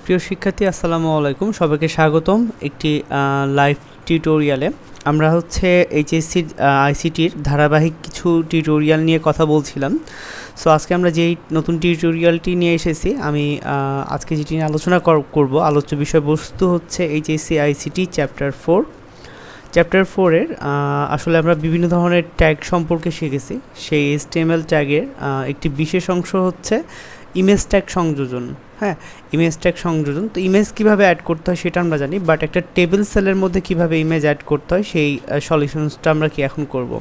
প্রিয় শিক্ষার্থী আসসালামু আলাইকুম, সবাইকে স্বাগতম একটি লাইভ টিউটোরিয়ালে। আমরা হচ্ছে এইচএসসি আইসিটির ধারাবাহিক কিছু টিউটোরিয়াল নিয়ে কথা বলছিলাম। সো আজকে আমরা যেই নতুন টিউটোরিয়ালটি নিয়ে এসেছি, আমি আজকে যেটি নিয়ে আলোচনা করব, আলোচ্য বিষয়বস্তু হচ্ছে এইচএসসি আইসিটি চ্যাপ্টার 4। চ্যাপ্টার 4-এর আসলে আমরা বিভিন্ন ধরনের ট্যাগ সম্পর্কে শিখেছি। সেই HTML ট্যাগের একটি বিশেষ অংশ হচ্ছে ইমেজ ট্যাগ সংযোজন। হ্যাঁ, ইমেজ ট্যাগ সংযোজন। তো ইমেজ কীভাবে অ্যাড করতে হয় সেটা আমরা জানি, বাট একটা টেবিল সেলের মধ্যে কীভাবে ইমেজ অ্যাড করতে হয় সেই সলিউশনসটা আমরা কি এখন করব।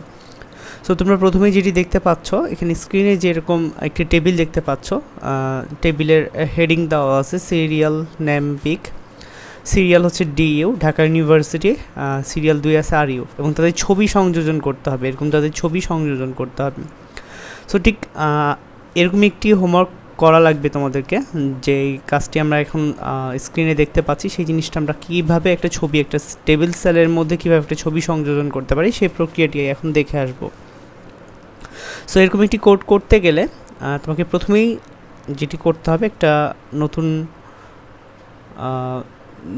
সো তোমরা প্রথমেই যেটি দেখতে পাচ্ছ, এখানে স্ক্রিনে যেরকম একটি টেবিল দেখতে পাচ্ছ, টেবিলের হেডিং দেওয়া আছে সিরিয়াল নেম পিক। সিরিয়াল হচ্ছে DU ঢাকা ইউনিভার্সিটি, সিরিয়াল 2 আছে RU, এবং তাদের ছবি সংযোজন করতে হবে, এরকম তাদের ছবি সংযোজন করতে হবে। সো ঠিক এরকম একটি হোমওয়ার্ক করা লাগবে তোমাদেরকে, যেই কাজটি আমরা এখন স্ক্রিনে দেখতে পাচ্ছি, সেই জিনিসটা আমরা কীভাবে একটা ছবি, একটা টেবিল সেলের মধ্যে কীভাবে একটা ছবি সংযোজন করতে পারি সেই প্রক্রিয়াটি এখন দেখে আসব। সো এরকম একটি কোড করতে গেলে তোমাকে প্রথমেই যেটি করতে হবে, একটা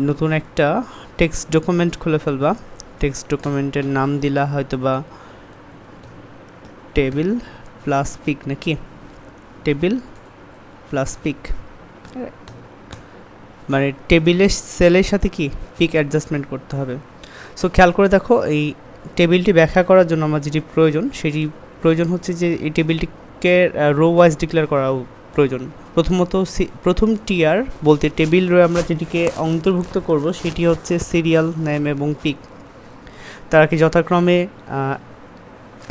নতুন একটা টেক্সট ডকুমেন্ট খুলে ফেলবা। টেক্সট ডকুমেন্টের নাম দিলা হয়তো বা টেবিল প্লাস পিক, নাকি টেবিল প্লাস পিক, মানে টেবিলের সেলের সাথে কি পিক অ্যাডজাস্টমেন্ট করতে হবে। সো খেয়াল করে দেখো, এই টেবিলটি ব্যাখ্যা করার জন্য আমার যেটি প্রয়োজন হচ্ছে যে এই টেবিলটিকে রো ওয়াইজ ডিক্লেয়ার করা প্রয়োজন। প্রথমত প্রথম টিয়ার বলতে টেবিল রো আমরা যেটিকে অন্তর্ভুক্ত করব সেটি হচ্ছে সিরিয়াল নেম এবং পিক। তারা কি যথাক্রমে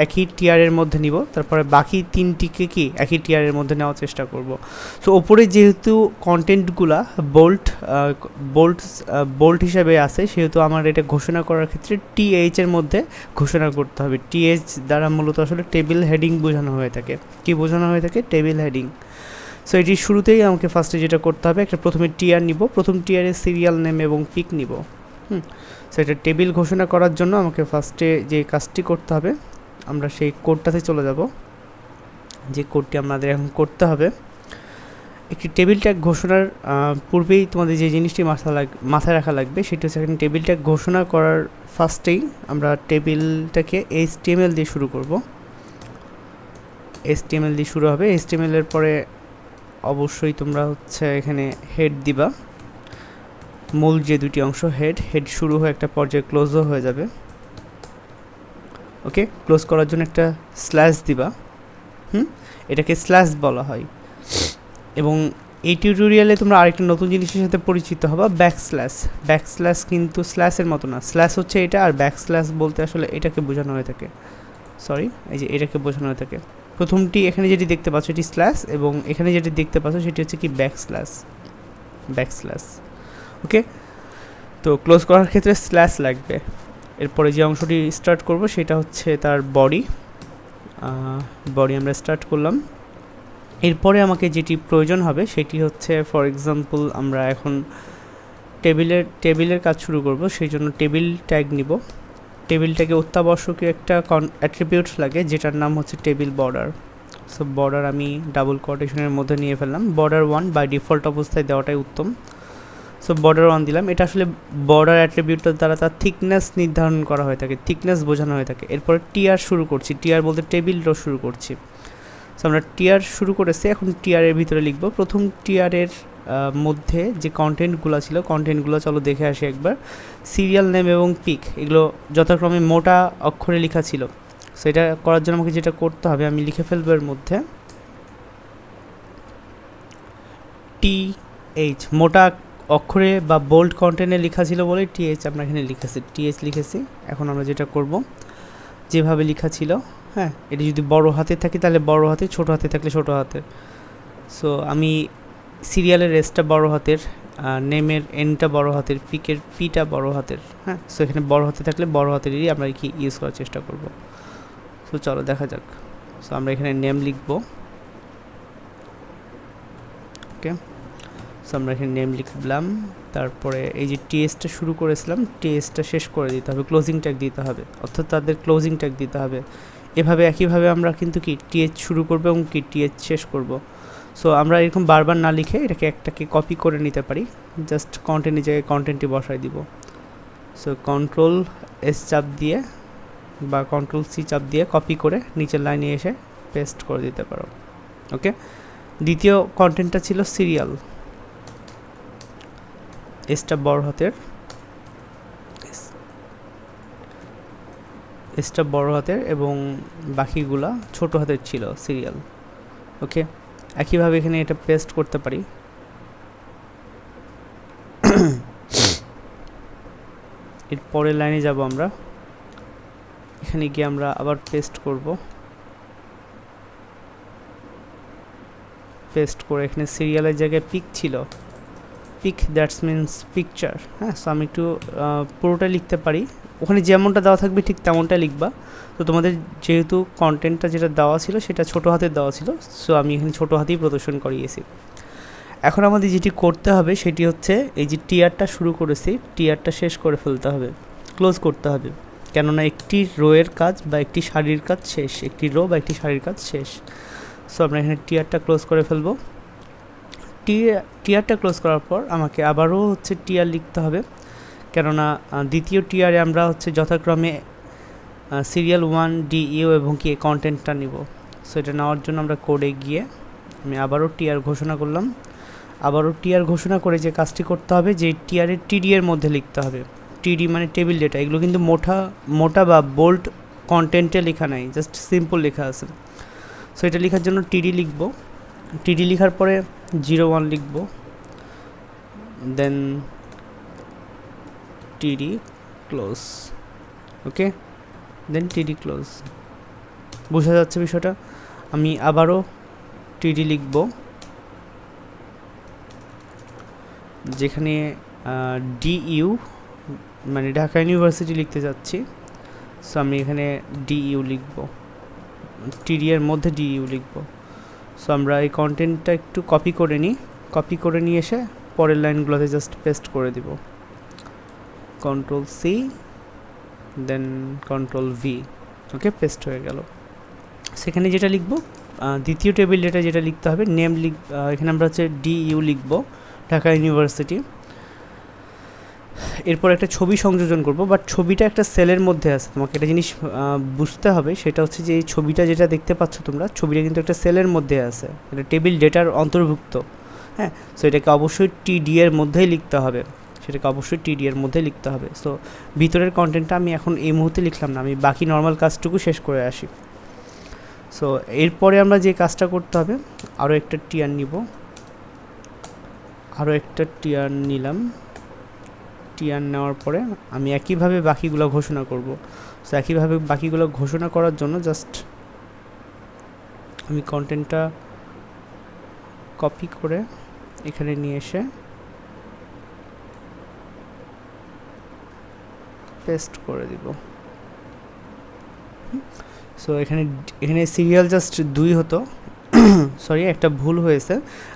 একই টিয়ারের মধ্যে নিব, তারপরে বাকি তিনটিকে কি একই টিয়ারের মধ্যে নেওয়ার চেষ্টা করব। সো ওপরে যেহেতু কন্টেন্টগুলা বোল্ড হিসাবে আছে, সেহেতু আমার এটা ঘোষণা করার ক্ষেত্রে TH এর মধ্যে ঘোষণা করতে হবে। TH দ্বারা মূলত আসলে টেবিল হেডিং বোঝানো হয়ে থাকে। কি বোঝানো হয়ে থাকে? Table heading. সো এটির শুরুতেই আমাকে ফার্স্টে যেটা করতে হবে, একটা প্রথমে টিয়ার নিব, প্রথম টিয়ারে সিরিয়াল নেম এবং পিক নিব। সো এটা টেবিল ঘোষণা করার জন্য আমাকে ফার্স্টে যে কাজটি করতে হবে, আমরা সেই কোডটাতে চলে যাব, যে কোডটি আমাদের এখন করতে হবে। একটি টেবিল ট্যাগ ঘোষণার পূর্বেই তোমাদের যে জিনিসটি মাথায় রাখা লাগবে সেটি হচ্ছে, এখানে টেবিল ট্যাগ ঘোষণা করার ফার্স্টেই আমরা টেবিলটাকে HTML দিয়ে শুরু করব। HTML দিয়ে শুরু হবে। HTML এর পরে অবশ্যই তোমরা হচ্ছে এখানে হেড দিবা, মূল যে দুটি অংশ হেড শুরু হয়ে একটা পর্যায়ে ক্লোজও হয়ে যাবে। ওকে, ক্লোজ করার জন্য একটা স্ল্যাশ দিবা। এটাকে স্ল্যাশ বলা হয়। এবং এই টিউটোরিয়ালে তোমরা আরেকটা নতুন জিনিসের সাথে পরিচিত হবা, ব্যাকস্ল্যাশ কিন্তু স্ল্যাশের মতো না। স্ল্যাশ হচ্ছে এটা, আর ব্যাকস্ল্যাশ বলতে আসলে এটাকে বোঝানো হয়ে থাকে, এই যে এটাকে বোঝানো হয়ে থাকে। প্রথমটি এখানে যেটি দেখতে পাচ্ছ এটি স্ল্যাশ, এবং এখানে যেটি দেখতে পাচ্ছ সেটি হচ্ছে কি ব্যাকস্ল্যাশ। ওকে, তো ক্লোজ করার ক্ষেত্রে স্ল্যাশ লাগবে। এরপরে যে অংশটি স্টার্ট করব সেটা হচ্ছে তার বডি আমরা স্টার্ট করলাম। এরপরে আমাকে যেটি প্রয়োজন হবে সেটি হচ্ছে, ফর এক্সাম্পল আমরা এখন টেবিলের কাজ শুরু করব, সেই জন্য টেবিল ট্যাগ নিব। টেবিল ট্যাগে অত্যাবশ্যকীয় একটা অ্যাট্রিবিউট লাগে, যেটার নাম হচ্ছে টেবিল বর্ডার। সো বর্ডার আমি ডাবল কোটেশনের মধ্যে নিয়ে ফেললাম। বর্ডার 1 বাই ডিফল্ট অবস্থায় দেওয়াটাই উত্তম। সো বর্ডার 1 দিলাম। এটা আসলে বর্ডার অ্যাট্রিবিউটটার দ্বারা তার থিকনেস নির্ধারণ করা হয়ে থাকে, থিকনেস বোঝানো হয়ে থাকে। এরপরে টিয়ার শুরু করছি, টিয়ার বলতে টেবিল রো শুরু করছি। সো আমরা টিয়ার শুরু করেছি, এখন টিয়ারের ভিতরে লিখব। প্রথম টিয়ারের মধ্যে যে কন্টেন্টগুলো ছিল, কন্টেন্টগুলো চলো দেখে আসি একবার। সিরিয়াল নেম এবং পিক এগুলো যথাক্রমে মোটা অক্ষরে লেখা ছিল। সো এটা করার জন্য আমাকে যেটা করতে হবে, আমি লিখে ফেলবো এর মধ্যে TH, মোটা অক্ষরে বা বোল্ড কন্টেন্টে লেখা ছিল বলে TH আমরা এখানে TH লিখেছি। এখন আমরা যেটা করব, যেভাবে লেখা ছিল, হ্যাঁ, এটি যদি বড় হাতে থাকে তাহলে বড় হাতে, ছোট হাতে থাকলে ছোট হাতের। সো আমি সিরিয়ালের এসটা বড় হাতের, নেমের এনটা বড় হাতের, পিকের পিটা বড় হাতের। হ্যাঁ, সো এখানে বড় হাতে থাকলে বড় হাতেরই আমরা কি ইউজ করার চেষ্টা করব। সো চলো দেখা যাক। সো আমরা এখানে নেম লিখব। ওকে, সো আমরা এখানে নেম লিখলাম। তারপরে এই যে THটা শুরু করেছিলাম, THটা শেষ করে দিতে হবে, ক্লোজিং ট্যাগ দিতে হবে, অর্থাৎ তাদের ক্লোজিং ট্যাগ দিতে হবে। এভাবে একইভাবে আমরা কিন্তু কি TH শুরু করব এবং কি TH শেষ করব। সো আমরা এরকম বারবার না লিখে এটাকে একটাকে কপি করে নিতে পারি, জাস্ট কন্টেন্টের জায়গায় কন্টেন্টটি বসাই দিব। সো কন্ট্রোল এস চাপ দিয়ে বা কন্ট্রোল সি চাপ দিয়ে কপি করে নিচের লাইনে এসে পেস্ট করে দিতে পারো। ওকে, দ্বিতীয় কন্টেন্টটা ছিল সিরিয়াল, এসটা বড় হাতের, এসটা বড় হাতের এবং বাকিগুলা ছোট হাতের ছিল সিরিয়াল। ওকে, একইভাবে এখানে এটা পেস্ট করতে পারি। এর পরের লাইনে যাব আমরা, এখানে গিয়ে আমরা আবার পেস্ট করব, পেস্ট করে এখানে সিরিয়ালের জায়গায় পিক ছিল, পিক দ্যাটস মিনস পিকচার। হ্যাঁ, সো আমি একটু পুরোটা লিখতে পারি, ওখানে যেমনটা দেওয়া থাকবে ঠিক তেমনটা লিখবা। তো তোমাদের যেহেতু কন্টেন্টটা যেটা দেওয়া ছিল সেটা ছোটো হাতের দেওয়া ছিল, সো আমি এখানে ছোটো হাতেই প্রদর্শন করিয়েছি। এখন আমাদের যেটি করতে হবে সেটি হচ্ছে এই যে টিয়ারটা শুরু করেছি, টিয়ারটা শেষ করে ফেলতে হবে, ক্লোজ করতে হবে, কেননা একটি রোয়ের কাজ বা একটি সারির কাজ শেষ, একটি রো বা একটি সারির কাজ শেষ। সো আমরা এখানে টিয়ারটা ক্লোজ করে ফেলবো। টিয়ারটা ক্লোজ করার পর আমাকে আবারও হচ্ছে টিয়ার লিখতে হবে, কেননা দ্বিতীয় টিয়ারে আমরা হচ্ছে যথাক্রমে সিরিয়াল 1 ডি ইউ এবং কি কন্টেন্টটা নিব। সো এটা নেওয়ার জন্য আমরা কোডে গিয়ে আমি আবারও টিয়ার ঘোষণা করলাম। আবারও টিয়ার ঘোষণা করে যে কাজটি করতে হবে, যে টিয়ারের টিডি এর মধ্যে লিখতে হবে, টিডি মানে টেবিল ডেটা, এগুলো কিন্তু মোটা বা বোল্ড কন্টেন্টে লেখা নাই, জাস্ট সিম্পল লেখা আছে। সো এটা লেখার জন্য টিডি লিখব, টিডি লেখার পরে 01 লিখব, দেন টিডি ক্লোজ। ওকে, দেন টিডি ক্লোজ। বোঝা যাচ্ছে বিষয়টা? আমি আবারও টিডি লিখব, যেখানে ডিইউ মানে ঢাকা ইউনিভার্সিটি লিখতে যাচ্ছি। সো আমি এখানে ডিইউ লিখব, টিডি এর মধ্যে ডিইউ লিখব। সো আমরা এই কন্টেন্টটা একটু কপি করে নিই, কপি করে নিয়ে এসে পরের লাইনগুলোতে জাস্ট পেস্ট করে দিব। কন্ট্রোল সি দেন কন্ট্রোল ভি। ওকে, পেস্ট হয়ে গেল। সেখানে যেটা লিখব, দ্বিতীয় টেবিল ডেটা যেটা লিখতে হবে, নেম এখানে আমরা হচ্ছে ডিইউ লিখব, ঢাকা ইউনিভার্সিটি। এরপর একটা ছবি সংযোজন করব, বাট ছবিটা একটা সেলের মধ্যে আছে। তোমাকে একটা জিনিস বুঝতে হবে, সেটা হচ্ছে যে এই ছবিটা যেটা দেখতে পাচ্ছ তোমরা, ছবিটা কিন্তু একটা সেলের মধ্যে আছে, এটা টেবিল ডেটার অন্তর্ভুক্ত। হ্যাঁ, সো এটাকে অবশ্যই টিডি এর মধ্যেই লিখতে হবে, সেটাকে অবশ্যই টিডি এর মধ্যে লিখতে হবে। সো ভিতরের কন্টেন্টটা আমি এখন এই মুহূর্তে লিখলাম না, আমি বাকি নর্মাল কাজটুকু শেষ করে আসি। সো এরপরে আমরা যে কাজটা করতে হবে, আরও একটা টিয়ার নিব, আরও একটা টিয়ার নিলাম। টিয়ার নেওয়ার পরে আমি একইভাবে বাকিগুলো ঘোষণা করব। সো একইভাবে বাকিগুলো ঘোষণা করার জন্য জাস্ট আমি কন্টেন্টটা কপি করে এখানে নিয়ে এসে পেস্ট করে দিব। সো এখানে সিরিয়াল জাস্ট 2 হতো, সরি একটা ভুল হয়েছে,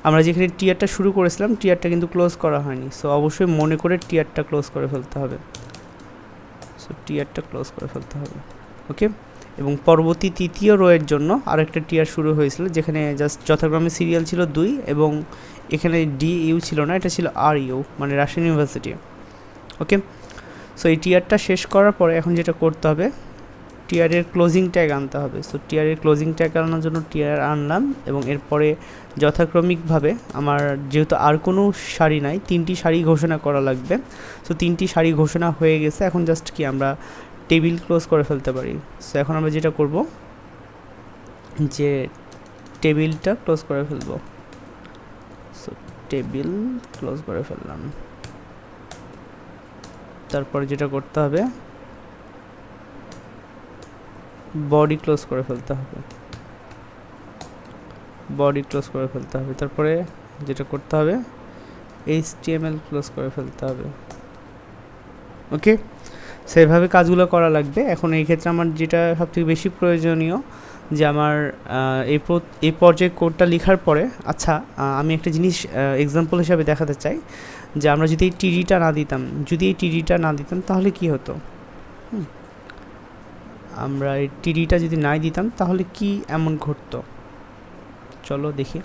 আমরা যেখানে টিয়ারটা শুরু করেছিলাম টিয়ারটা কিন্তু ক্লোজ করা হয়নি। সো অবশ্যই মনে করে টিয়ারটা ক্লোজ করে ফেলতে হবে। সো টিয়ারটা ক্লোজ করে ফেলতে হবে। ওকে, এবং পরবর্তী তৃতীয় রোয়ের জন্য আরেকটা টিয়ার শুরু হয়েছিল, যেখানে জাস্ট যথাক্রমে সিরিয়াল ছিল 2 এবং এখানে ডি ইউ ছিল না, এটা ছিল আর ইউ মানে রাজশাহী ইউনিভার্সিটি। ওকে, সো এই টিয়ারটা শেষ করার পরে এখন যেটা করতে হবে, টিয়ারের ক্লোজিং ট্যাগ আনতে হবে। সো টিয়ারের ক্লোজিং ট্যাগ আনার জন্য টিয়ার আনলাম এবং এরপরে যথাক্রমিকভাবে আমার যেহেতু আর কোনো সারি নাই, 3টি সারি ঘোষণা করা লাগবে। সো 3টি সারি ঘোষণা হয়ে গেছে, এখন জাস্ট কি আমরা টেবিল ক্লোজ করে ফেলতে পারি। সো এখন আমরা যেটা করব যে টেবিলটা ক্লোজ করে ফেলবো। সো টেবিল ক্লোজ করে ফেললাম। তারপরে যেটা করতে হবে, বডি ক্লোজ করে ফেলতে হবে, বডি ক্লোজ করে ফেলতে হবে। তারপরে যেটা করতে হবে, HTML ক্লোজ করে ফেলতে হবে। ওকে, সেভাবে কাজগুলো করা লাগবে। এখন এই ক্ষেত্রে আমার যেটা সবথেকে বেশি প্রয়োজনীয়, যে আমার এই পর্যায়ে কোডটা লেখার পরে, আচ্ছা আমি একটা জিনিস এক্সাম্পল হিসাবে দেখাতে চাই, যে আমরা যদি এই টিডিটা না দিতাম, তাহলে কি হতো? আমরা এই টিডিটা যদি নাই দিতাম তাহলে কি এমন ঘটতো, চলো দেখি।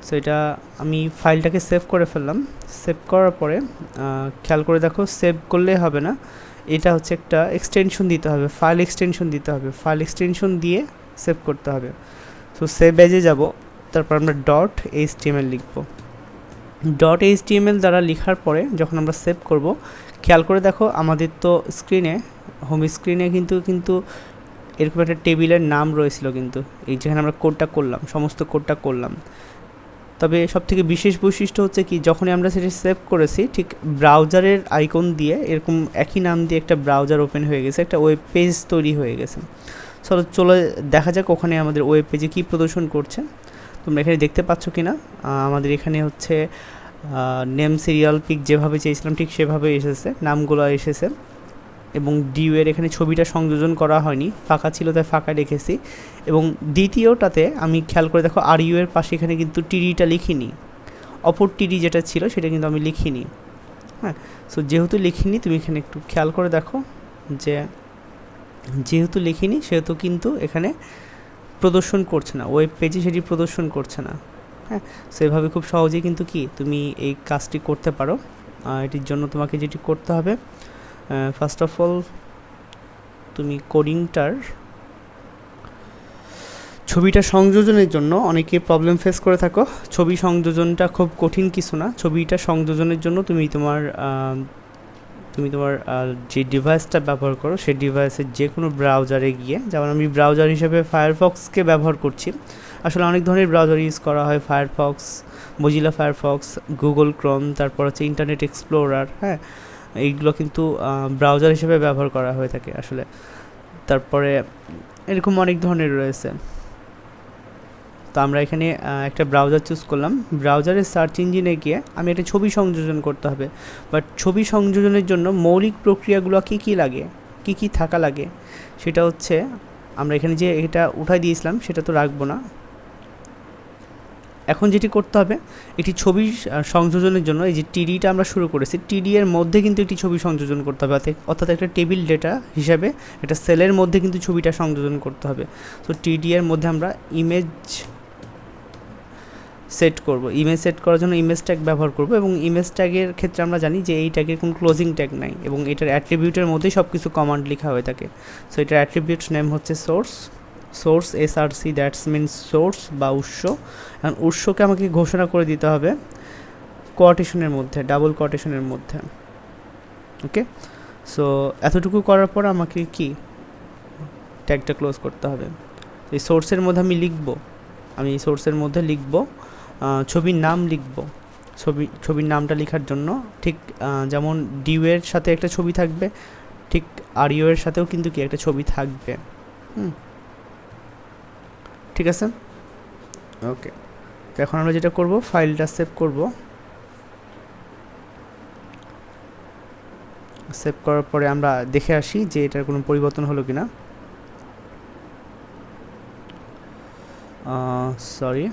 সো এটা আমি ফাইলটাকে সেভ করে ফেললাম। সেভ করার পরে খেয়াল করে দেখো, সেভ করলে হবে না, এটা হচ্ছে একটা এক্সটেনশন দিতে হবে, ফাইল এক্সটেনশন দিতে হবে, ফাইল এক্সটেনশন দিয়ে সেভ করতে হবে। সো সেভ এজে যাব, তারপর আমরা .html লিখব। .html দ্বারা লেখার পরে যখন আমরা সেভ করব, খেয়াল করে দেখো আমাদের তো স্ক্রিনে, হোম স্ক্রিনে কিন্তু এরকম একটা টেবিলের নাম রয়েছিল, কিন্তু এই যেখানে আমরা কোডটা করলাম, সমস্ত কোডটা করলাম। তবে সবথেকে বিশেষ বৈশিষ্ট্য হচ্ছে কি, যখনই আমরা সেটা সেভ করেছি, ঠিক ব্রাউজারের আইকন দিয়ে এরকম একই নাম দিয়ে একটা ব্রাউজার ওপেন হয়ে গেছে, একটা ওয়েব পেজ তৈরি হয়ে গেছে। চলো দেখা যাক ওখানে আমাদের ওয়েব পেজে কী প্রদর্শন করছে। তোমরা এখানে দেখতে পাচ্ছ কি না, আমাদের এখানে হচ্ছে নেম সিরিয়াল পিক যেভাবে চেয়েছিলাম ঠিক সেভাবে এসেছে, নামগুলো এসেছে, এবং ডিউয়ের এখানে ছবিটা সংযোজন করা হয়নি, ফাঁকা ছিল তাই ফাঁকা রেখেছি। এবং দ্বিতীয়টাতে আমি খেয়াল করে দেখো আর ইউ এর পাশে এখানে কিন্তু টিডিটা লিখিনি, অপর টিডি যেটা ছিল সেটা কিন্তু আমি লিখিনি। হ্যাঁ, সো যেহেতু লিখিনি, তুমি এখানে একটু খেয়াল করে দেখো যে যেহেতু লিখিনি সেহেতু কিন্তু এখানে প্রদর্শন করছে না, ওয়েব পেজে সেটি প্রদর্শন করছে না। হ্যাঁ, সো এভাবে খুব সহজেই কিন্তু কি তুমি এই কাজটি করতে পারো। এটির জন্য তোমাকে যেটি করতে হবে, ফার্স্ট অফ অল তুমি কোডিংটার ছবিটা সংযোজনের জন্য অনেকে প্রবলেম ফেস করে থাকো। ছবি সংযোজনটা খুব কঠিন কিছু না। ছবিটা সংযোজনের জন্য তুমি তোমার যে ডিভাইসটা ব্যবহার করো সেই ডিভাইসের যে কোনো ব্রাউজারে গিয়ে, যেমন আমি ব্রাউজার হিসেবে ফায়ারফক্সকে ব্যবহার করছি। আসলে অনেক ধরনের ব্রাউজার ইউজ করা হয়, Firefox, Mozilla Firefox, Google Chrome, তারপর হচ্ছে ইন্টারনেট এক্সপ্লোরার। হ্যাঁ, এইগুলো কিন্তু ব্রাউজার হিসেবে ব্যবহার করা হয়ে থাকে আসলে। তারপরে এরকম অনেক ধরনের রয়েছে। তো আমরা এখানে একটা ব্রাউজার চুজ করলাম। ব্রাউজারের সার্চ ইঞ্জিনে গিয়ে আমি একটা ছবি সংযোজন করতে হবে, বাট ছবি সংযোজনের জন্য মৌলিক প্রক্রিয়াগুলো কী লাগে, কী থাকা লাগে, সেটা হচ্ছে আমরা এখানে যে এটা উঠাই দিয়েছিলাম সেটা তো রাখবো না। এখন যেটি করতে হবে, একটি ছবি সংযোজনের জন্য এই যে টিডিটা আমরা শুরু করেছি, টিডি এর মধ্যে কিন্তু একটি ছবি সংযোজন করতে হবে, অর্থাৎ একটা টেবিল ডেটা হিসাবে একটা সেলের মধ্যে কিন্তু ছবিটা সংযোজন করতে হবে। তো টিডি এর মধ্যে আমরা ইমেজ সেট করব। ইমেজ সেট করার জন্য ইমেজ ট্যাগ ব্যবহার করব, এবং ইমেজ ট্যাগের ক্ষেত্রে আমরা জানি যে এই ট্যাগের কোনো ক্লোজিং ট্যাগ নাই, এবং এটার অ্যাট্রিবিউটের মধ্যেই সব কিছু কমান্ড লেখা হয়ে থাকে। সো এটার অ্যাট্রিবিউট নেম হচ্ছে source SRC, that's means source বা উৎস। এখন উৎসকে আমাকে ঘোষণা করে দিতে হবে কোয়াটেশনের মধ্যে, ডাবল কোয়াটেশনের মধ্যে। ওকে, সো এতটুকু করার পর আমাকে কি ট্যাগটা ক্লোজ করতে হবে। এই সোর্সের মধ্যে আমি এই সোর্সের মধ্যে লিখব ছবির নাম লিখব। ছবির নামটা লেখার জন্য ঠিক যেমন ডিউয়ের সাথে একটা ছবি থাকবে, ঠিক আর ইউ এর সাথেও কিন্তু কি একটা ছবি থাকবে। ঠিক আছে, ওকে। তো এখন আমরা যেটা করব, ফাইলটা সেভ করব। সেভ করার পরে আমরা দেখে আসি যে এটার কোনো পরিবর্তন হলো কিনা। সরি,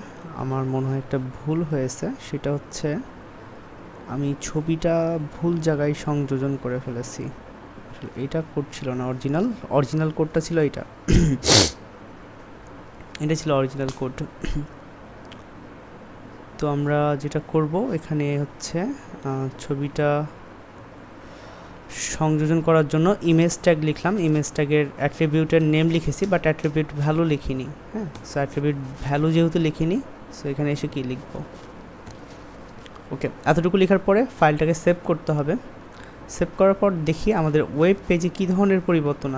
আমার মনে হয় একটা ভুল হয়েছে, সেটা হচ্ছে আমি ছবিটা ভুল জায়গায় সংযোজন করে ফেলেছি। আসলে এইটা কোড ছিল না, অরিজিনাল কোডটা ছিল এটা ছিল অরিজিনাল কোড। তো আমরা যেটা করব এখানে হচ্ছে ছবিটা সংযোজন করার জন্য ইমেজ ট্যাগ লিখলাম, ইমেজ ট্যাগের অ্যাট্রিবিউটের নেম লিখেছি, বাট অ্যাট্রিবিউট ভ্যালু লিখিনি। হ্যাঁ, সো অ্যাট্রিবিউট ভ্যালু যেহেতু লিখিনি, সো এখানে এসে কি লিখব। ওকে, এতটুকু লেখার পরে ফাইলটাকে সেভ করতে হবে। সেভ করার পর দেখি আমাদের ওয়েব পেজে কী ধরনের পরিবর্তন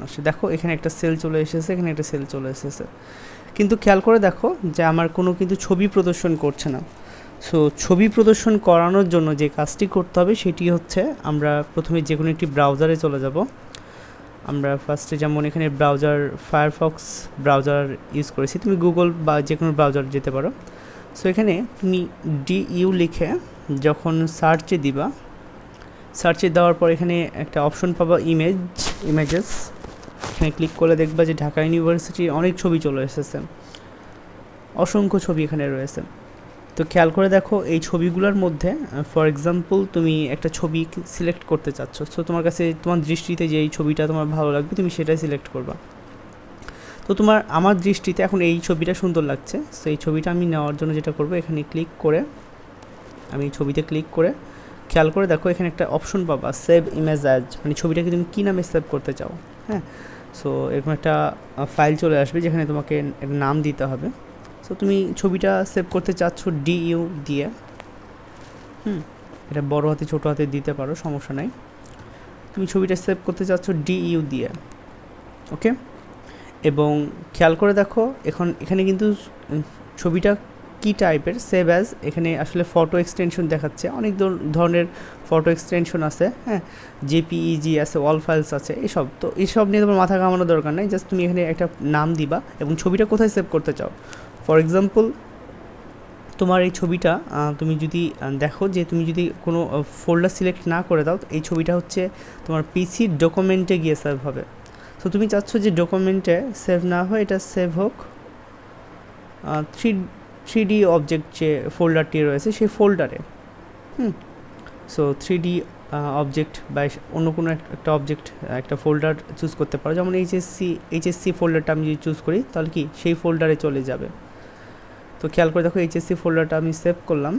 আসছে। দেখো এখানে একটা সেল চলে এসেছে, এখানে একটা সেল চলে এসেছে, কিন্তু খেয়াল করে দেখো যে আমার কোনো কিন্তু ছবি প্রদর্শন করছে না। সো ছবি প্রদর্শন করানোর জন্য যে কাজটি করতে হবে সেটি হচ্ছে, আমরা প্রথমে যে কোনো একটি ব্রাউজারে চলে যাব। আমরা ফার্স্টে যেমন এখানে ফায়ারফক্স ব্রাউজার ইউজ করেছি, তুমি গুগল বা যে কোনো ব্রাউজার যেতে পারো। সো এখানে তুমি DU লিখে যখন সার্চে দিবা, সার্চে দেওয়ার পর এখানে একটা অপশন পাবা ইমেজেস। এখানে ক্লিক করলে দেখবা যে ঢাকা ইউনিভার্সিটির অনেক ছবি চলে এসেছে, অসংখ্য ছবি এখানে রয়েছে। তো খেয়াল করে দেখো এই ছবিগুলোর মধ্যে ফর এক্সাম্পল তুমি একটা ছবি সিলেক্ট করতে চাচ্ছ, সো তোমার কাছে তোমার দৃষ্টিতে যে এই ছবিটা তোমার ভালো লাগবে তুমি সেটাই সিলেক্ট করবা। তো আমার দৃষ্টিতে এখন এই ছবিটা সুন্দর লাগছে। সো এই ছবিটা আমি নেওয়ার জন্য যেটা করব, এখানে ক্লিক করে আমি ছবিতে ক্লিক করে খেয়াল করে দেখো এখানে একটা অপশন পাবা, সেভ ইমেজ অ্যাজ, মানে ছবিটাকে তুমি কী নামে সেভ করতে চাও। হ্যাঁ, সো এরকম একটা ফাইল চলে আসবে যেখানে তোমাকে একটা নাম দিতে হবে। সো তুমি ছবিটা সেভ করতে চাচ্ছ DU দিয়ে, এটা বড় হাতে ছোটো হাতে দিতে পারো, সমস্যা নাই। তুমি ছবিটা সেভ করতে চাচ্ছ DU দিয়ে, ওকে। এবং খেয়াল করে দেখো এখানে কিন্তু ছবিটা কি টাইপের, সেভ অ্যাজ, এখানে আসলে ফটো এক্সটেনশন দেখাচ্ছে, অনেক ধরনের ফটো এক্সটেনশন আছে। হ্যাঁ, JPEG আছে, অল ফাইলস আছে, এইসব নিয়ে তোমার মাথা ঘামানোর দরকার নেই। জাস্ট তুমি এখানে একটা নাম দিবা এবং ছবিটা কোথায় সেভ করতে চাও। ফর এক্সাম্পল তোমার এই ছবিটা তুমি যদি দেখো যে তুমি যদি কোনো ফোল্ডার সিলেক্ট না করে দাও, এই ছবিটা হচ্ছে তোমার PC ডকুমেন্টে গিয়ে সেভ হবে। সো তুমি চাচ্ছ যে ডকুমেন্টে সেভ না হয়, এটা সেভ হোক 3D অবজেক্ট যে ফোল্ডারটি রয়েছে সেই ফোল্ডারে। সো 3D অবজেক্ট বা অন্য কোনো একটা অবজেক্ট, একটা ফোল্ডার চুজ করতে পারো। যেমন HSC ফোল্ডারটা আমি যদি চুজ করি তাহলে কি সেই ফোল্ডারে চলে যাবে। তো খেয়াল করে দেখো HSC ফোল্ডারটা আমি সেভ করলাম,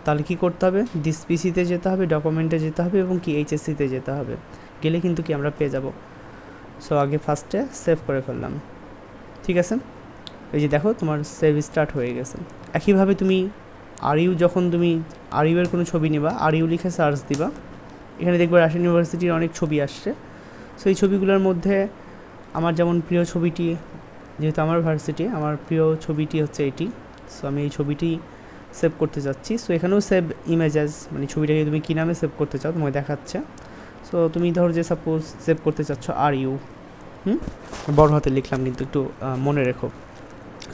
তাহলে কি করতে হবে, দিস PCতে যেতে হবে, ডকুমেন্টে যেতে হবে এবং কি HSCতে যেতে হবে, গেলে কিন্তু কি আমরা পেয়ে যাব। সো আগে ফার্স্টে সেভ করে ফেললাম, ঠিক আছে। এই যে দেখো তোমার সেভ স্টার্ট হয়ে গেছে। একইভাবে তুমি যখন তুমি এর কোনো ছবি নেবা, লিখে সার্চ দিবা, এখানে দেখবে রাজশাহী ইউনিভার্সিটির অনেক ছবি আসছে। সো এই ছবিগুলোর মধ্যে আমার যেমন প্রিয় ছবিটি, যেহেতু আমার ভার্সিটি, আমার প্রিয় ছবিটি হচ্ছে এটি। সো আমি এই ছবিটি সেভ করতে যাচ্ছি। সো এখানেও সেভ ইমেজেস, মানে ছবিটাকে তুমি কী নামে সেভ করতে চাও তোমাকে দেখাচ্ছে। সো তুমি ধরো যে সাপোজ সেভ করতে চাচ্ছ বড় হাতে লিখলাম কিন্তু একটু মনে রেখো।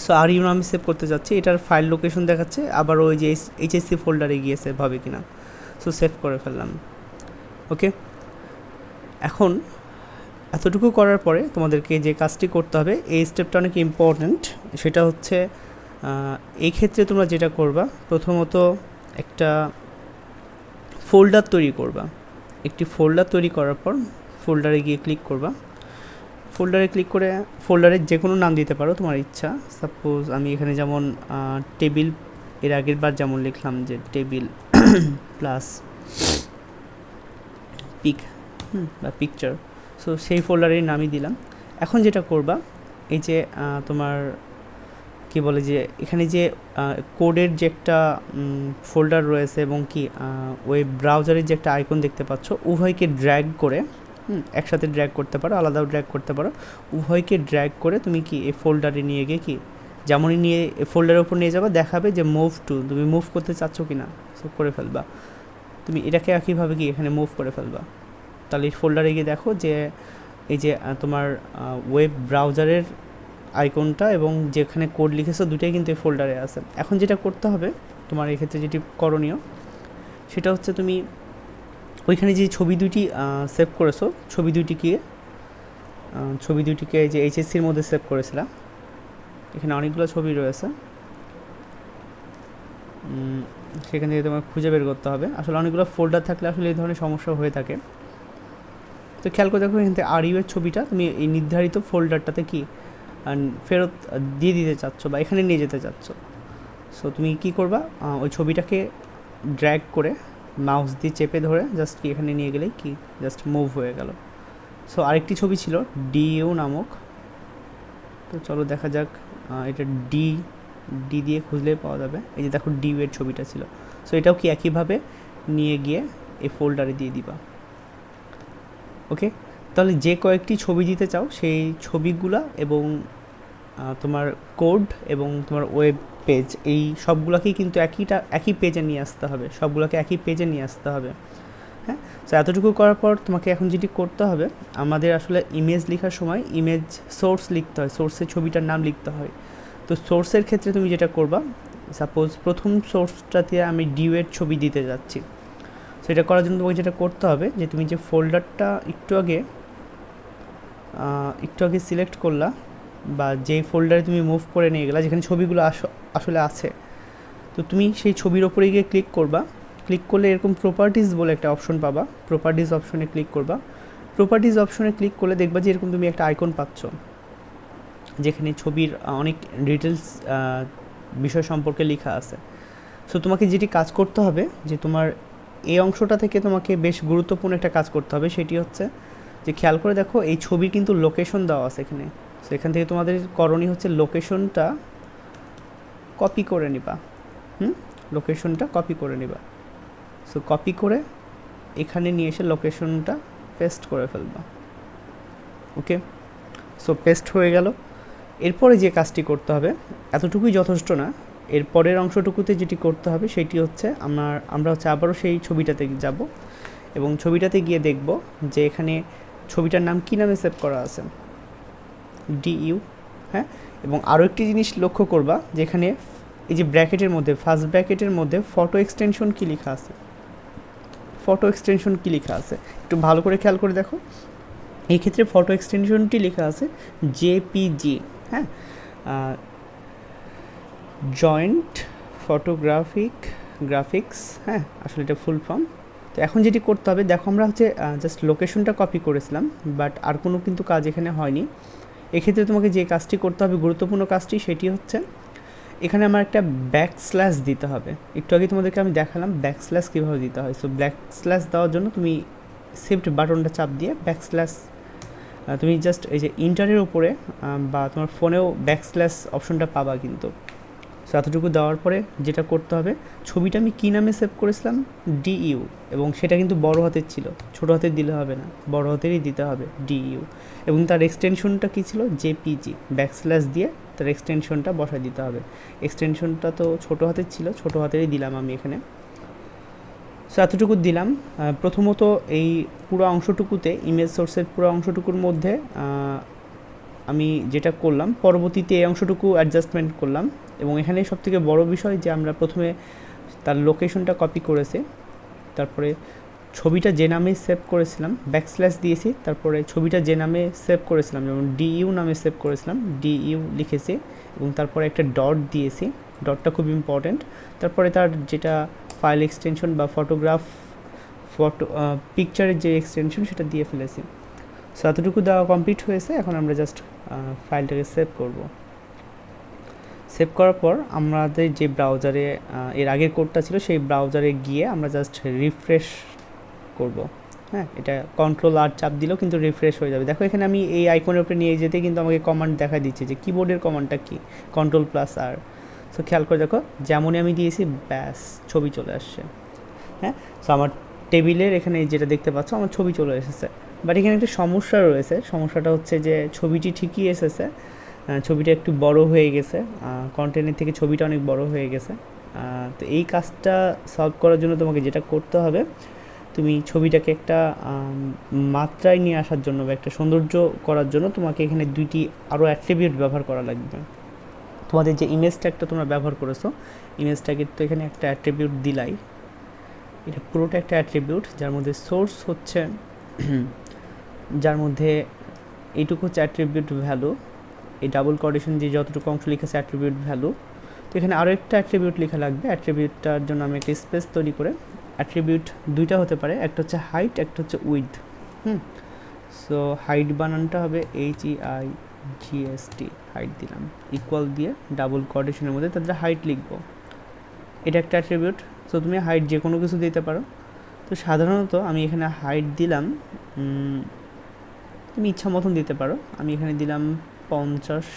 সো নামে সেভ করতে যাচ্ছি, এটার ফাইল লোকেশন দেখাচ্ছে, আবার ওই যে HSC ফোল্ডারে গিয়ে সেভ হবে কিনা। সো সেভ করে ফেললাম, ওকে। এখন এতটুকু করার পরে তোমাদেরকে যে কাজটি করতে হবে, এই স্টেপটা অনেক ইম্পর্ট্যান্ট। সেটা হচ্ছে এই ক্ষেত্রে তোমরা যেটা করবা, প্রথমত একটা ফোল্ডার তৈরি করবা। একটি ফোল্ডার তৈরি করার পর ফোল্ডারে গিয়ে ক্লিক করবা। ফোল্ডারে ক্লিক করে ফোল্ডারের যে কোনো নাম দিতে পারো তোমার ইচ্ছা। সাপোজ আমি এখানে যেমন টেবিল, এর আগের বার যেমন লিখলাম যে টেবিল প্লাস পিক বা পিকচার, সো সেই ফোল্ডারের নামই দিলাম। এখন যেটা করবা, এই যে তোমার কি বলে যে এখানে যে কোডের যে একটা ফোল্ডার রয়েছে এবং কি ওয়েব ব্রাউজারের যে একটা আইকন দেখতে পাচ্ছ, উভয়কে ড্র্যাগ করে একসাথে ড্র্যাগ করতে পারো, আলাদাও ড্র্যাগ করতে পারো, উভয়কে ড্র্যাগ করে তুমি কি এই ফোল্ডারে নিয়ে গিয়ে কি যেমনই নিয়ে ফোল্ডারের উপর নিয়ে যাবা, দেখাবে যে মুভ টু, তুমি মুভ করতে চাচ্ছ কি না, সো করে ফেলবা। তুমি এটাকে একইভাবে কি এখানে মুভ করে ফেলবা। তাহলে এই ফোল্ডারে গিয়ে দেখো যে এই যে তোমার ওয়েব ব্রাউজারের আইকনটা এবং যেখানে কোড লিখেছো দুটোই কিন্তু এই ফোল্ডারে আছে। এখন যেটা করতে হবে তোমার এক্ষেত্রে যেটি করণীয়, সেটা হচ্ছে তুমি ওইখানে যে ছবি দুইটি সেভ করেছো, ছবি দুইটিকে যে HSCর মধ্যে সেভ করেছিলাম, এখানে অনেকগুলো ছবি রয়েছে, সেখান থেকে তোমার খুঁজে বের করতে হবে। আসলে অনেকগুলো ফোল্ডার থাকলে আসলে এই ধরনের সমস্যা হয়ে থাকে। তো খেয়াল করে দেখো এখান থেকে এর ছবিটা তুমি এই নির্ধারিত ফোল্ডারটাতে কি ফেরত দিয়ে দিতে চাচ্ছ বা এখানে নিয়ে যেতে চাচ্ছ। সো তুমি কি করবা, ওই ছবিটাকে ড্র্যাগ করে মাউস দিয়ে চেপে ধরে জাস্ট কি এখানে নিয়ে গেলেই কি জাস্ট মুভ হয়ে গেল। সো আরেকটি ছবি ছিল DU নামক, তো চলো দেখা যাক, এটা ডি দিয়ে খুঁজলে পাওয়া যাবে। এই যে দেখো DU এর ছবিটা ছিল। সো এটাও কি একইভাবে নিয়ে গিয়ে এই ফোল্ডারে দিয়ে দিবা, ওকে। তাহলে যে কয়েকটি ছবি দিতে চাও সেই ছবিগুলা এবং তোমার কোড এবং তোমার ওয়েব পেজ, এই সবগুলোকেই কিন্তু একই পেজে নিয়ে আসতে হবে, সবগুলোকে একই পেজে নিয়ে আসতে হবে। হ্যাঁ, তো এতটুকু করার পর তোমাকে এখন যেটি করতে হবে, আমাদের আসলে ইমেজ লেখার সময় ইমেজ সোর্স লিখতে হয়, সোর্সের ছবিটার নাম লিখতে হয়। তো সোর্সের ক্ষেত্রে তুমি যেটা করবা, সাপোজ প্রথম সোর্সটাতে আমি DU এর ছবি দিতে যাচ্ছি। সেটা করার জন্য তোমাকে যেটা করতে হবে যে তুমি যে ফোল্ডারটা একটু আগে সিলেক্ট করলা বা যেই ফোল্ডারে তুমি মুভ করে নিয়ে গেলা, যেখানে ছবিগুলো আসলে আছে, তো তুমি সেই ছবির ওপরে গিয়ে ক্লিক করবা। ক্লিক করলে এরকম প্রপার্টিজ বলে একটা অপশন পাবা, প্রপার্টিজ অপশনে ক্লিক করবা। প্রপার্টিজ অপশনে ক্লিক করলে দেখবা যে এরকম তুমি একটা আইকন পাচ্ছ। যেখানে ছবির অনেক ডিটেলস বিষয় সম্পর্কে লেখা আছে। সো তোমাকে যেটি কাজ করতে হবে যে তোমার এই অংশটা থেকে তোমাকে বেশ গুরুত্বপূর্ণ একটা কাজ করতে হবে, সেটি হচ্ছে যে খেয়াল করে দেখো এই ছবির কিন্তু লোকেশন দেওয়া আছে এখানে। সো এখান থেকে তোমাদের করণীয় হচ্ছে লোকেশনটা কপি করে নিবা। লোকেশনটা কপি করে নিবা। সো কপি করে এখানে নিয়ে এসে লোকেশনটা পেস্ট করে ফেলবা। ওকে, সো পেস্ট হয়ে গেল। এরপরে যে কাজটি করতে হবে, এতটুকুই যথেষ্ট না, এর পরের অংশটুকুতে যেটি করতে হবে সেটি হচ্ছে আমরা হচ্ছে আবারও সেই ছবিটাতে যাব এবং ছবিটাতে গিয়ে দেখব যে এখানে ছবিটার নাম কী নামে সেভ করা আছে, DU। হ্যাঁ, এবং আরও একটি জিনিস লক্ষ্য করবা, যেখানে এই যে ব্র্যাকেটের মধ্যে ফার্স্ট ব্র্যাকেটের মধ্যে ফটো এক্সটেনশন কী লেখা আছে, ফটো এক্সটেনশন কী লেখা আছে একটু ভালো করে খেয়াল করে দেখো। এই ক্ষেত্রে ফটো এক্সটেনশনটি লেখা আছে JPG। হ্যাঁ, জয়েন্ট গ্রাফিক্স। হ্যাঁ, আসলে এটা ফুল ফর্ম। তো এখন যেটি করতে হবে, দেখো আমরা হচ্ছে জাস্ট লোকেশনটা কপি করেছিলাম, বাট আর কোনো কিন্তু কাজ এখানে হয়নি। এক্ষেত্রে তোমাকে যে কাজটি করতে হবে, গুরুত্বপূর্ণ কাজটি, সেটি হচ্ছে এখানে আমার একটা ব্যাকস্ল্যাশ দিতে হবে। একটু আগে তোমাদেরকে আমি দেখালাম ব্যাকস্ল্যাশ কীভাবে দিতে হয়। সো ব্যাকস্ল্যাশ দেওয়ার জন্য তুমি শিফট বাটনটা চাপ দিয়ে ব্যাকস্ল্যাশ, তুমি জাস্ট এই যে ইন্টারের উপরে বা তোমার ফোনেও ব্যাকস্ল্যাশ অপশনটা পাবা কিন্তু। সো এতটুকু দেওয়ার পরে যেটা করতে হবে, ছবিটা আমি কী নামে সেভ করেছিলাম, DU, এবং সেটা কিন্তু বড় হাতের ছিল, ছোটো হাতের দিলে হবে না, বড় হাতেরই দিতে হবে DU, এবং তার এক্সটেনশনটা কী ছিল, JPG। ব্যাকস্ল্যাশ দিয়ে তার এক্সটেনশনটা বসায় দিতে হবে। এক্সটেনশনটা তো ছোটো হাতের ছিল, ছোটো হাতেরই দিলাম আমি এখানে। সো এতটুকু দিলাম। প্রথমত এই পুরো অংশটুকুতে, ইমেজ সোর্সের পুরো অংশটুকুর মধ্যে আমি যেটা করলাম, পরবর্তীতে এই অংশটুকু অ্যাডজাস্টমেন্ট করলাম। এবং এখানে সবথেকে বড় বিষয় যে আমরা প্রথমে তার লোকেশনটা কপি করেছি, তারপরে ছবিটা যে নামে সেভ করেছিলাম ব্যাকস্ল্যাশ দিয়েছি, তারপরে ছবিটা যে নামে সেভ করেছিলাম, যেমন DU নামে সেভ করেছিলাম DU লিখেছি, এবং তারপরে একটা ডট দিয়েছি, ডটটা খুব ইম্পর্ট্যান্ট। তারপরে তার যেটা ফাইল এক্সটেনশন বা পিকচারের যে এক্সটেনশন সেটা দিয়ে ফেলেছি। সো এতটুকু দেওয়া কমপ্লিট হয়েছে। এখন আমরা জাস্ট ফাইলটাকে সেভ করব। সেভ করার পর আমাদের যে ব্রাউজারে এর আগের কোডটা ছিল, সেই ব্রাউজারে গিয়ে আমরা জাস্ট রিফ্রেশ করব। হ্যাঁ, এটা Ctrl+R চাপ দিলেও কিন্তু রিফ্রেশ হয়ে যাবে। দেখো এখানে আমি এই আইকনের উপরে নিয়ে যেতে কিন্তু আমাকে কমান্ড দেখা দিচ্ছে যে কিবোর্ডের কমান্ডটা কি, Ctrl+R। সো খেয়াল করে দেখো, যেমনই আমি দিয়েছি ব্যাস ছবি চলে আসছে। হ্যাঁ, সো আমার টেবিলের এখানে যেটা দেখতে পাচ্ছ, আমার ছবি চলে এসেছে। বাট এখানে একটা সমস্যা রয়েছে। সমস্যাটা হচ্ছে যে ছবিটি ঠিকই এসেছে, ছবিটা একটু বড় হয়ে গেছে, কন্টেন্টের থেকে ছবিটা অনেক বড় হয়ে গেছে। তো এই কাজটা সলভ করার জন্য তোমাকে যেটা করতে হবে, তুমি ছবিটাকে একটা মাত্রায় নিয়ে আসার জন্য বা একটা সৌন্দর্য করার জন্য তোমাকে এখানে দুইটি আরও অ্যাট্রিবিউট ব্যবহার করা লাগবে। তোমাদের যে ইমেজ ট্যাগটা তোমরা ব্যবহার করেছো, ইমেজ ট্যাগের তো এখানে একটা অ্যাট্রিবিউট দিলাই, এটা পুরোটা একটা অ্যাট্রিবিউট, যার মধ্যে সোর্স হচ্ছে যার মধ্যে এইটুকু হচ্ছে অ্যাট্রিবিউট ভ্যালু, এই ডাবল কোটেশন যে যতটুকু অংশ লিখেছে অ্যাট্রিবিউট ভ্যালু। তো এখানে আরও একটা অ্যাট্রিবিউট লেখা লাগবে। অ্যাট্রিবিউটটার জন্য আমি একটা স্পেস তৈরি করে, অ্যাট্রিবিউট দুইটা হতে পারে, একটা হচ্ছে হাইট, একটা হচ্ছে উইথ। সো হাইট বানানটা হবে HEIGST, হাইট দিলাম, ইকুয়াল দিয়ে ডাবল কোটেশনের মধ্যে তাদের হাইট লিখবো। এটা একটা অ্যাট্রিবিউট। সো তুমি হাইট যে কোনো কিছু দিতে পারো। তো সাধারণত আমি এখানে হাইট দিলাম, তুমি ইচ্ছা মতন দিতে পারো। আমি এখানে দিলাম 50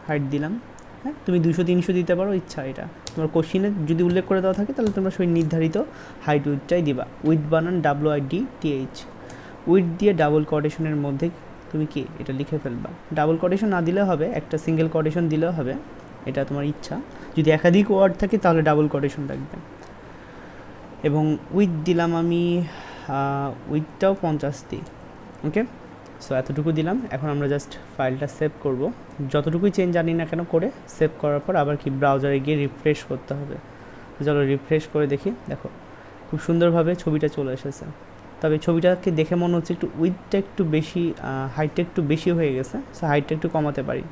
হাইট দিলাম। হ্যাঁ, তুমি 200-300 দিতে পারো, ইচ্ছা। এটা তোমার কোশ্চিনে যদি উল্লেখ করে দেওয়া থাকে তাহলে তোমরা সেই নির্ধারিত হাইট উইথটাই দিবা। উইথ বানান WIDTH, উইথ দিয়ে ডাবল কোটেশনের মধ্যে তুমি কি এটা লিখে ফেলবা। ডাবল কোটেশন না দিলেও হবে, একটা সিঙ্গেল কোটেশন দিলেও হবে, এটা তোমার ইচ্ছা। যদি একাধিক ওয়ার্ড থাকে তাহলে ডাবল কোটেশন রাখবে। এবং উইথ দিলাম আমি, উইথটাও 50 দিই। ওকে, সো এতটুকু দিলাম। এখন আমরা জাস্ট ফাইলটা সেভ করব। যতটুকুই চেঞ্জ জানি না কেন করে সেভ করার পর আবার কি ব্রাউজারে গিয়ে রিফ্রেশ করতে হবে। চলো রিফ্রেশ করে দেখি। দেখো খুব সুন্দরভাবে ছবিটা চলে এসেছে। তবে ছবিটাকে দেখে মনে হচ্ছে একটু উইথটা একটু বেশি, হাইটটা একটু বেশি হয়ে গেছে। সো হাইটটা একটু কমাতে পারি।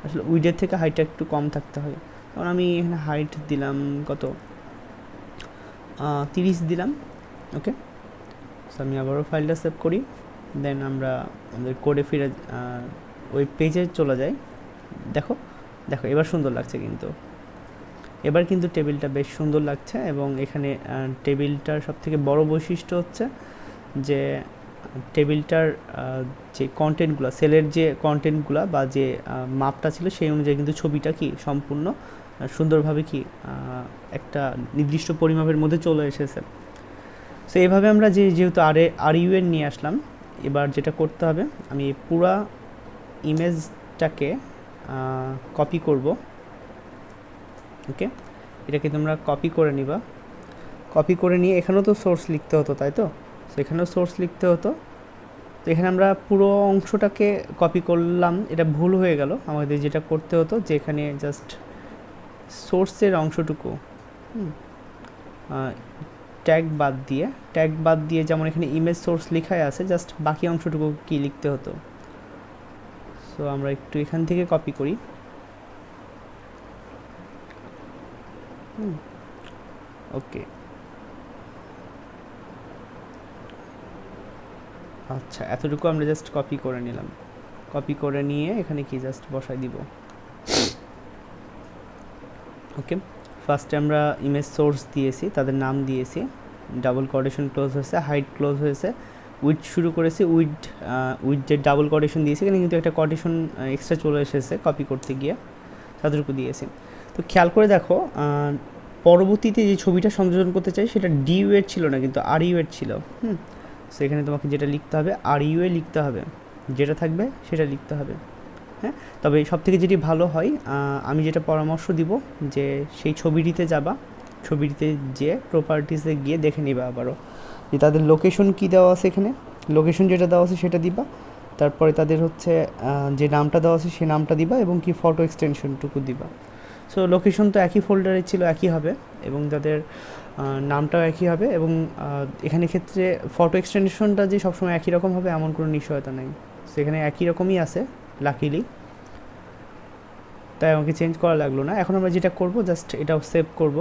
আসলে উইথের থেকে হাইটটা একটু কম থাকতে হয়। কারণ আমি এখানে হাইট দিলাম কত, 30 দিলাম। ওকে, সো আমি আবারও ফাইলটা সেভ করি। দেন আমরা আমাদের কোডে ফিরে ওই পেজে চলে যাই। দেখো দেখো এবার সুন্দর লাগছে, কিন্তু এবার কিন্তু টেবিলটা বেশ সুন্দর লাগছে। এবং এখানে টেবিলটার সবথেকে বড় বৈশিষ্ট্য হচ্ছে যে টেবিলটার যে কন্টেন্টগুলো, সেলের যে কন্টেন্টগুলো বা যে মাপটা ছিল সেই অনুযায়ী কিন্তু ছবিটা কি সম্পূর্ণ সুন্দরভাবে কি একটা নির্দিষ্ট পরিমাপের মধ্যে চলে এসেছে। সো এইভাবে আমরা যেহেতু আর ইউ এর নিয়ে আসলাম, এবার যেটা করতে হবে, আমি পুরা ইমেজটাকে কপি করব। ওকে, এটাকে তোমরা কপি করে নিবা। কপি করে নিয়ে এখানেও তো সোর্স লিখতে হতো, তাই তো? সো এখানেও সোর্স লিখতে হতো। তো এখানে আমরা পুরো অংশটাকে কপি করলাম, এটা ভুল হয়ে গেল। আমাদের যেটা করতে হতো যে এখানে জাস্ট সোর্সের অংশটুকু ট্যাগ বাদ দিয়ে যেমন এখানে ইমেজ সোর্স লেখাই আছে, জাস্ট বাকি অংশটুকু কি লিখতে হতো। সো আমরা একটু এখান থেকে কপি করি। ওকে, আচ্ছা এতটুকু আমরা জাস্ট কপি করে নিলাম। কপি করে নিয়ে এখানে কি জাস্ট বসাই দিব। ওকে, ফার্স্টে আমরা ইমেজ সোর্স দিয়েছি, তাদের নাম দিয়েছি, ডাবল কোটেশন ক্লোজ হয়েছে, হাইট ক্লোজ হয়েছে, উইথ শুরু করেছি, উইথ যে ডাবল কোটেশন দিয়েছি এখানে কিন্তু একটা কোটেশন এক্সট্রা চলে এসেছে কপি করতে গিয়ে, তাদেরকে দিয়েছি। তো খেয়াল করে দেখো, পরবর্তীতে যে ছবিটা সংযোজন করতে চাই সেটা ডিইউ এর ছিল না, কিন্তু আর-ইউ এর ছিল। সো এখানে তোমাকে যেটা লিখতে হবে আর-ইউ এ লিখতে হবে, যেটা থাকবে সেটা লিখতে হবে। হ্যাঁ, তবে সবথেকে যেটি ভালো হয়, আমি যেটা পরামর্শ দিব যে সেই ছবিটিতে যাবা, ছবিটিতে যেয়ে প্রপার্টিসে গিয়ে দেখে নিবা আবারও যে তাদের লোকেশন কী দেওয়া আছে। এখানে লোকেশন যেটা দেওয়া আছে সেটা দিবা, তারপরে তাদের হচ্ছে যে নামটা দেওয়া আছে সেই নামটা দিবা এবং কি ফটো এক্সটেনশনটুকু দিবা। সো লোকেশন তো একই ফোল্ডারে ছিল, একই হবে, এবং তাদের নামটাও একই হবে। এবং এখানে ক্ষেত্রে ফটো এক্সটেনশনটা যে সবসময় একই রকম হবে এমন কোনো নিশ্চয়তা নেই, সেখানে একই রকমই আছে লাকিলি, তাই আমাকে চেঞ্জ করা লাগলো না। এখন আমরা যেটা করব, জাস্ট এটাও সেভ করব,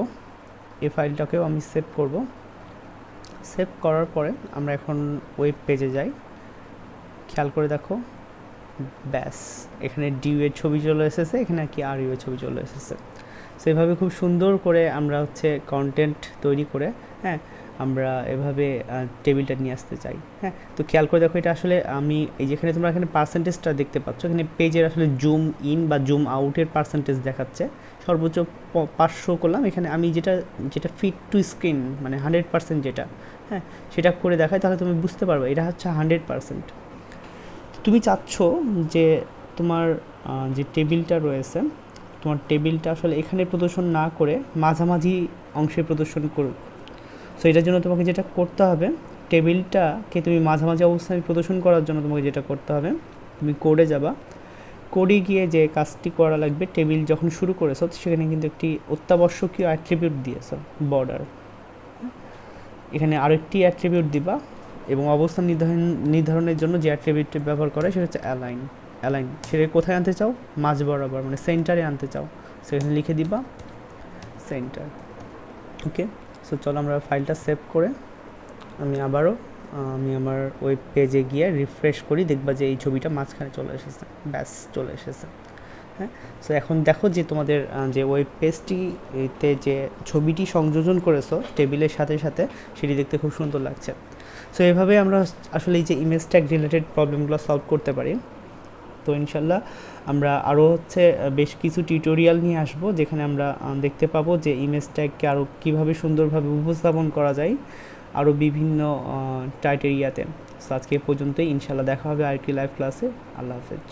এই ফাইলটাকেও আমি সেভ করব। সেভ করার পরে আমরা এখন ওয়েব পেজে যাই। খেয়াল করে দেখো, ব্যাস এখানে ডিউ এর ছবি চলে এসেছে, এখানে কি আর-ইউ এর ছবি চলে এসেছে। সেভাবে খুব সুন্দর করে আমরা হচ্ছে কন্টেন্ট তৈরি করে, হ্যাঁ, আমরা এভাবে টেবিলটা নিয়ে আসতে চাই। হ্যাঁ, তো খেয়াল করে দেখো, এটা আসলে আমি এই যেখানে তোমরা এখানে পার্সেন্টেজটা দেখতে পাচ্ছ, এখানে পেজের আসলে জুম ইন বা জুম আউটের পার্সেন্টেজ দেখাচ্ছে। সর্বোচ্চ 500 করলাম। এখানে আমি যেটা ফিট টু স্ক্রিন মানে 100% যেটা, হ্যাঁ, সেটা করে দেখাই, তাহলে তুমি বুঝতে পারবে এটা হচ্ছে 100%। তুমি চাচ্ছ যে তোমার যে টেবিলটা রয়েছে, তোমার টেবিলটা আসলে এখানে প্রদর্শন না করে মাঝামাঝি অংশে প্রদর্শন করুক। সো এটার জন্য তোমাকে যেটা করতে হবে, টেবিলটাকে তুমি মাঝামাঝি অবস্থায় প্রদর্শন করার জন্য তোমাকে যেটা করতে হবে, তুমি কোডে যাবা। কোডে গিয়ে যে কাজটি করা লাগবে, টেবিল যখন শুরু করেছো সেখানে কিন্তু একটি অত্যাবশ্যকীয় অ্যাট্রিবিউট দিয়েছো, বর্ডার। এখানে আরেকটি অ্যাট্রিবিউট দিবা এবং অবস্থান নির্ধারণের জন্য যে অ্যাট্রিবিউটটি ব্যবহার করে সেটা হচ্ছে অ্যালাইন। সেটা কোথায় আনতে চাও? মাঝ বরাবর, মানে সেন্টারে আনতে চাও, সেখানে লিখে দিবা সেন্টার। ওকে, সো চলো আমরা ফাইলটা সেভ করে আমি আমার ওয়েব পেজে গিয়ে রিফ্রেশ করি, দেখবা যে এই ছবিটা মাঝখানে চলে এসেছে, ব্যাস চলে এসেছে। হ্যাঁ, সো এখন দেখো যে তোমাদের যে ওয়েব পেজটিতে যে ছবিটি সংযোজন করেছো টেবিলের সাথে সাথে, সেটি দেখতে খুব সুন্দর লাগছে। সো এভাবে আমরা আসলে এই যে ইমেজ ট্যাগ রিলেটেড প্রবলেমগুলো সলভ করতে পারি। তো ইনশাল্লাহ আমরা আরও হচ্ছে বেশ কিছু টিউটোরিয়াল নিয়ে আসবো, যেখানে আমরা দেখতে পাবো যে ইমেজ ট্যাগকে আরও কীভাবে সুন্দরভাবে উপস্থাপন করা যায় আরও বিভিন্ন ক্রাইটেরিয়াতে। সো আজকে এ পর্যন্তই, ইনশাল্লাহ দেখা হবে আরেকটি লাইভ ক্লাসে। আল্লাহ হাফেজ।